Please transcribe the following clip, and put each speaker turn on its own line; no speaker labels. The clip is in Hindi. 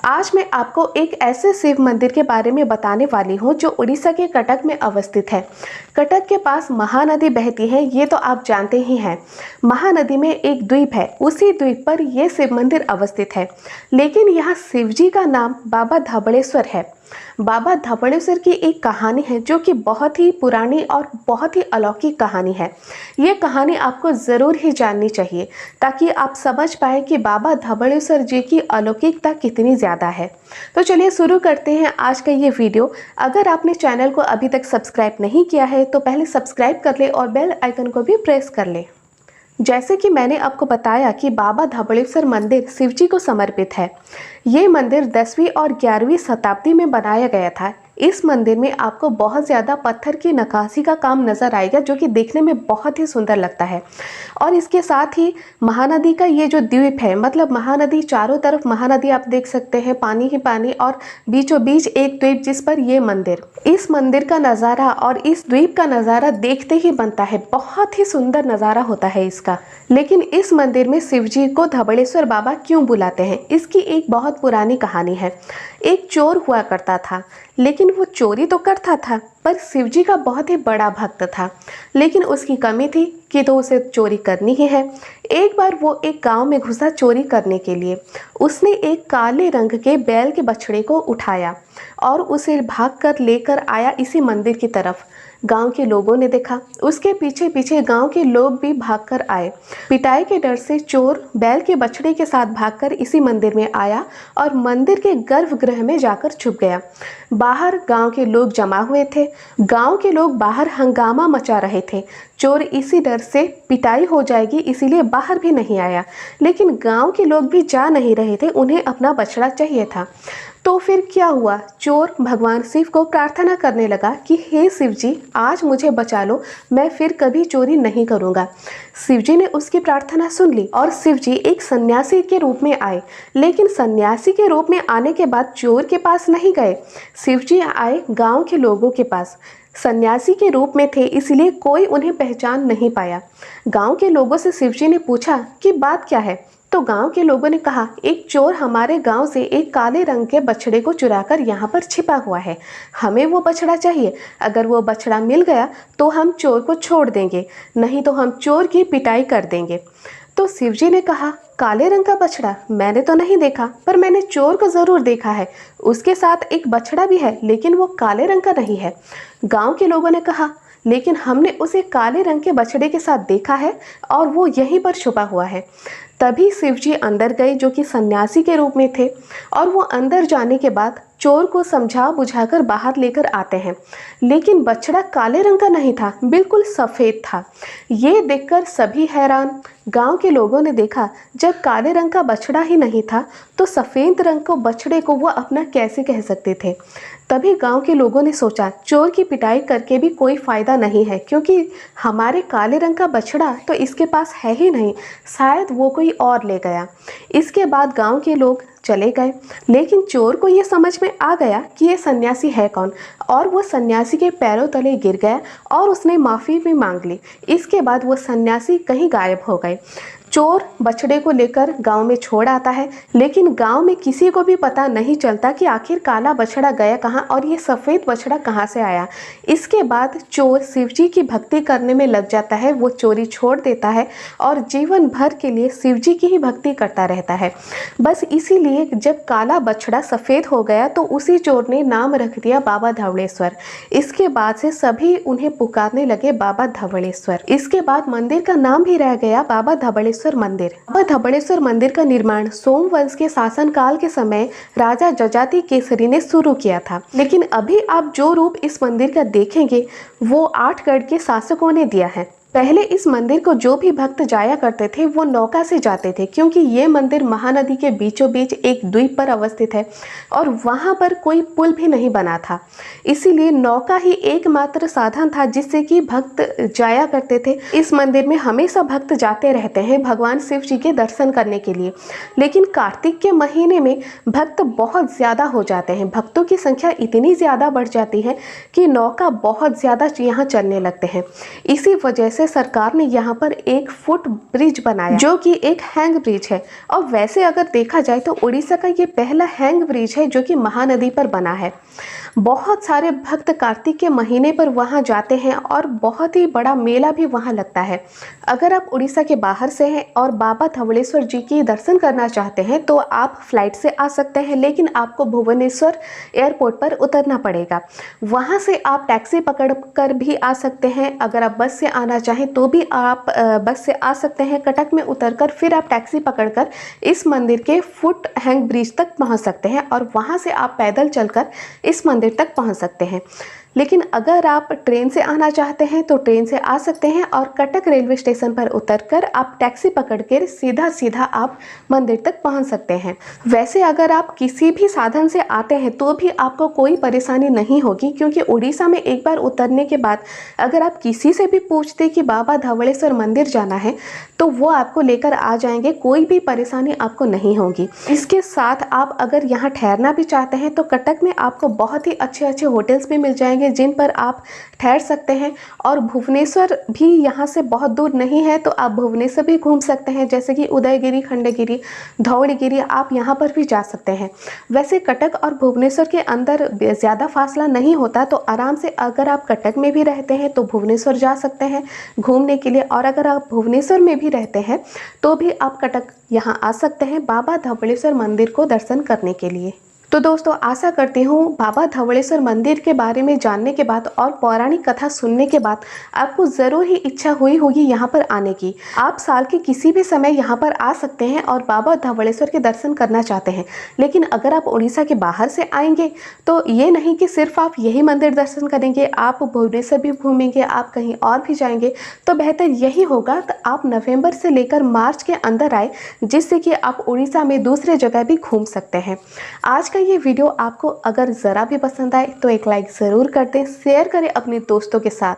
आज मैं आपको एक ऐसे शिव मंदिर के बारे में बताने वाली हूँ जो उड़ीसा के कटक में अवस्थित है। कटक के पास महानदी बहती है, ये तो आप जानते ही हैं। महानदी में एक द्वीप है, उसी द्वीप पर यह शिव मंदिर अवस्थित है। लेकिन यहाँ शिवजी का नाम बाबा धबलेश्वर है। बाबा धबलेश्वर की एक कहानी है जो कि बहुत ही पुरानी और बहुत ही अलौकिक कहानी है। ये कहानी आपको ज़रूर ही जाननी चाहिए ताकि आप समझ पाए कि बाबा धबलेश्वर जी की अलौकिकता कितनी ज़्यादा है। तो चलिए शुरू करते हैं आज का ये वीडियो। अगर आपने चैनल को अभी तक सब्सक्राइब नहीं किया है तो पहले सब्सक्राइब कर ले और बेल आइकन को भी प्रेस कर ले। जैसे कि मैंने आपको बताया कि बाबा धबलेश्वर मंदिर शिवजी को समर्पित है। ये मंदिर 10वीं और 11वीं शताब्दी में बनाया गया था। इस मंदिर में आपको बहुत ज़्यादा पत्थर की नक्काशी का काम नज़र आएगा जो कि देखने में बहुत ही सुंदर लगता है। और इसके साथ ही महानदी का ये जो द्वीप है, मतलब महानदी चारों तरफ महानदी आप देख सकते हैं, पानी ही पानी, और बीचों बीच एक द्वीप जिस पर ये मंदिर। इस मंदिर का नज़ारा और इस द्वीप का नज़ारा देखते ही बनता है, बहुत ही सुंदर नज़ारा होता है इसका। लेकिन इस मंदिर में शिवजी को धबलेश्वर बाबा क्यों बुलाते हैं, इसकी एक बहुत पुरानी कहानी है। एक चोर हुआ करता था, लेकिन वो चोरी तो करता था पर शिवजी का बहुत ही बड़ा भक्त था। लेकिन उसकी कमी थी कि तो उसे चोरी करनी ही है। एक बार वो एक गांव में घुसा चोरी करने के लिए। उसने एक काले रंग के बैल के बछड़े को उठाया और उसे भागकर लेकर आया इसी मंदिर की तरफ। गांव के लोगों ने देखा, उसके पीछे पीछे गांव के लोग भी भागकर आए। पिटाई के डर से चोर बैल के बछड़े के साथ भागकर इसी मंदिर में आया और मंदिर के गर्भगृह में जाकर छुप गया। बाहर गांव के लोग जमा हुए थे। गांव के लोग बाहर हंगामा मचा रहे थे। चोर इसी डर से पिटाई हो जाएगी इसीलिए बाहर भी नहीं आया। लेकिन गांव के लोग भी जा नहीं रहे थे, उन्हें अपना बछड़ा चाहिए था। तो फिर क्या हुआ, चोर भगवान शिव को प्रार्थना करने लगा कि हे शिव जी, आज मुझे बचा लो, मैं फिर कभी चोरी नहीं करूँगा। शिव जी ने उसकी प्रार्थना सुन ली और शिव जी एक सन्यासी के रूप में आए। लेकिन सन्यासी के रूप में आने के बाद चोर के पास नहीं गए, शिव जी आए गाँव के लोगों के पास। सन्यासी के रूप में थे इसलिए कोई उन्हें पहचान नहीं पाया। गांव के लोगों से शिवजी ने पूछा कि बात क्या है। तो गांव के लोगों ने कहा, एक चोर हमारे गांव से एक काले रंग के बछड़े को चुराकर यहाँ पर छिपा हुआ है, हमें वो बछड़ा चाहिए। अगर वो बछड़ा मिल गया तो हम चोर को छोड़ देंगे, नहीं तो हम चोर की पिटाई कर देंगे। तो शिवजी ने कहा, काले रंग का बछड़ा मैंने तो नहीं देखा, पर मैंने चोर को ज़रूर देखा है। उसके साथ एक बछड़ा भी है, लेकिन वो काले रंग का नहीं है। गांव के लोगों ने कहा, लेकिन हमने उसे काले रंग के बछड़े के साथ देखा है और वो यहीं पर छुपा हुआ है। तभी शिवजी अंदर गए जो कि सन्यासी के रूप में थे, और वो अंदर जाने के बाद चोर को समझा बुझाकर बाहर लेकर आते हैं। लेकिन बछड़ा काले रंग का नहीं था, बिल्कुल सफ़ेद था। ये देखकर सभी हैरान। गांव के लोगों ने देखा, जब काले रंग का बछड़ा ही नहीं था तो सफ़ेद रंग को बछड़े को वो अपना कैसे कह सकते थे। तभी गांव के लोगों ने सोचा, चोर की पिटाई करके भी कोई फ़ायदा नहीं है, क्योंकि हमारे काले रंग का बछड़ा तो इसके पास है ही नहीं, शायद वो कोई और ले गया। इसके बाद गांव के लोग चले गए। लेकिन चोर को ये समझ में आ गया कि ये सन्यासी है कौन, और वो सन्यासी के पैरों तले गिर गया और उसने माफ़ी भी मांग ली। इसके बाद वो सन्यासी कहीं गायब हो गए। चोर बछड़े को लेकर गांव में छोड़ आता है, लेकिन गांव में किसी को भी पता नहीं चलता कि आखिर काला बछड़ा गया कहाँ और ये सफ़ेद बछड़ा कहाँ से आया। इसके बाद चोर शिवजी की भक्ति करने में लग जाता है। वो चोरी छोड़ देता है और जीवन भर के लिए शिवजी की ही भक्ति करता रहता है। बस इसीलिए जब काला बछड़ा सफ़ेद हो गया तो उसी चोर ने नाम रख दिया बाबा धबलेश्वर। इसके बाद से सभी उन्हें पुकारने लगे बाबा धबलेश्वर। इसके बाद मंदिर का नाम भी रह गया बाबा धबलेश्वर मंदिर। बाबा धबलेश्वर मंदिर का निर्माण सोमवंश के शासनकाल के समय राजा जजाति केसरी ने शुरू किया था। लेकिन अभी आप जो रूप इस मंदिर का देखेंगे वो 8 गढ़ के शासकों ने दिया है। पहले इस मंदिर को जो भी भक्त जाया करते थे वो नौका से जाते थे, क्योंकि ये मंदिर महानदी के बीचों बीच एक द्वीप पर अवस्थित है और वहाँ पर कोई पुल भी नहीं बना था। इसीलिए नौका ही एकमात्र साधन था जिससे कि भक्त जाया करते थे। इस मंदिर में हमेशा भक्त जाते रहते हैं भगवान शिव जी के दर्शन करने के लिए। लेकिन कार्तिक के महीने में भक्त बहुत ज़्यादा हो जाते हैं। भक्तों की संख्या इतनी ज़्यादा बढ़ जाती है कि नौका बहुत ज़्यादा यहाँ चलने लगते हैं। इसी वजह से से सरकार ने यहाँ पर एक फुट ब्रिज बनाया जो कि एक हैंग ब्रिज है। और वैसे अगर देखा जाए तो उड़ीसा का ये पहला हैंग ब्रिज है जो कि महानदी पर बना है। बहुत सारे भक्त कार्तिक के महीने पर वहाँ जाते हैं और बहुत ही बड़ा मेला भी वहाँ लगता है। अगर आप उड़ीसा के बाहर से हैं और बाबा धवळेश्वर जी की दर्शन करना चाहते हैं तो आप फ्लाइट से आ सकते हैं, लेकिन आपको भुवनेश्वर एयरपोर्ट पर उतरना पड़ेगा। वहाँ से आप टैक्सी पकड़ कर भी आ सकते हैं। अगर आप बस से आना चाहें तो भी आप बस से आ सकते हैं। कटक में उतरकर फिर आप टैक्सी पकड़कर इस मंदिर के फुट हैंग ब्रिज तक पहुँच सकते हैं और वहाँ से आप पैदल चलकर इस मंदिर तक पहुंच सकते हैं। लेकिन अगर आप ट्रेन से आना चाहते हैं तो ट्रेन से आ सकते हैं और कटक रेलवे स्टेशन पर उतरकर आप टैक्सी पकड़कर सीधा आप मंदिर तक पहुंच सकते हैं। वैसे अगर आप किसी भी साधन से आते हैं तो भी आपको कोई परेशानी नहीं होगी, क्योंकि उड़ीसा में एक बार उतरने के बाद अगर आप किसी से भी पूछते कि बाबा धवळेश्वर मंदिर जाना है तो वो आपको लेकर आ जाएंगे, कोई भी परेशानी आपको नहीं होगी। इसके साथ आप अगर यहाँ ठहरना भी चाहते हैं तो कटक में आपको बहुत ही अच्छे होटल्स भी मिल जाएंगे जिन पर आप ठहर सकते हैं। और भुवनेश्वर भी यहाँ से बहुत दूर नहीं है तो आप भुवनेश्वर भी घूम सकते हैं, जैसे कि उदयगिरी, खंडगिरी, धौड़गिरी, आप यहाँ पर भी जा सकते हैं। वैसे कटक और भुवनेश्वर के अंदर ज़्यादा फासला नहीं होता, तो आराम से अगर आप कटक में भी रहते हैं तो भुवनेश्वर जा सकते हैं घूमने के लिए, और अगर आप भुवनेश्वर में भी रहते हैं तो भी आप कटक यहाँ आ सकते हैं बाबा धवळेश्वर मंदिर को दर्शन करने के लिए। तो दोस्तों, आशा करती हूँ बाबा धवळेश्वर मंदिर के बारे में जानने के बाद और पौराणिक कथा सुनने के बाद आपको ज़रूर ही इच्छा हुई होगी यहाँ पर आने की। आप साल के किसी भी समय यहाँ पर आ सकते हैं और बाबा धवळेश्वर के दर्शन करना चाहते हैं। लेकिन अगर आप उड़ीसा के बाहर से आएंगे तो ये नहीं कि सिर्फ आप यही मंदिर दर्शन करेंगे, आप भुवनेश्वर भी घूमेंगे, आप कहीं और भी जाएंगे, तो बेहतर यही होगा कि आप नवंबर से लेकर मार्च के अंदर आए, जिससे कि आप उड़ीसा में दूसरे जगह भी घूम सकते हैं। आज का ये वीडियो आपको अगर ज़रा भी पसंद आए तो एक लाइक ज़रूर कर दें, शेयर करें अपने दोस्तों के साथ।